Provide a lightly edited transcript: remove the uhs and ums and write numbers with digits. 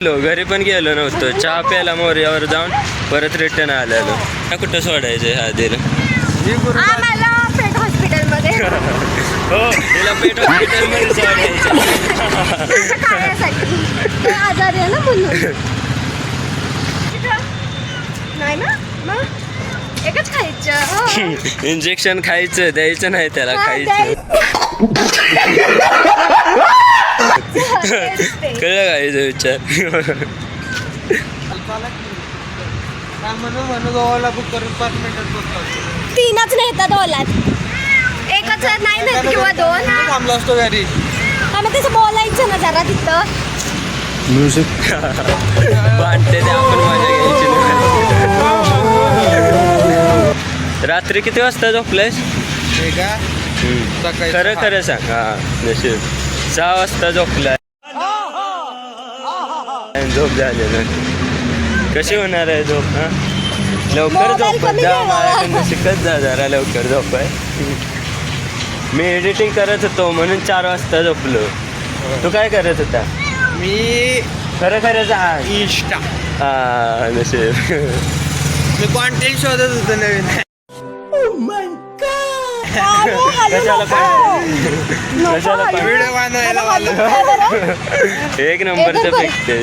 घरी पण गेलो नव्हतो, चहा प्यायला मोर्यावर जाऊन परत रिटर्न आलेलो. कुठं सोडायचं हा दिलं आम्हाला पेट हॉस्पिटलमध्ये. हो, तिला पेट हॉस्पिटलमध्ये सोडायचं. खाण्यासाठी ते आजारी आहे ना म्हणून. नाही ना मग एकच खायचं. इंजेक्शन खायचं, द्यायचं नाही त्याला, हा, खायचं. कळलं खायचं विचार. तीनच नेतात ओलात, एकच नाही नेत किंवा दोन. थांबलो असतो घरी. आम्ही तसं बोलायचं ना जरा तिथं. भांडते ते आपण मजा घ्यायची. रात्री किती वाजता झोपलायस? खरं खरं सांग. हा नशीब 6 वाजता झोपलाय. झोप झालेलं. कशी होणार आहे झोप? हा लवकर झोपत जा, माझ्याकडनं शिकत जा जरा लवकर झोपाय. मी एडिटिंग करत होतो म्हणून 4 वाजता झोपलो. तू काय करत होता? मी खरं खरं सांग. इंस्टा. हा नशीब. मी कॉन्टेंट शोधत होतो नवीन. कशाला व्हिडिओ बनवायला. एक नंबरचं पिकते.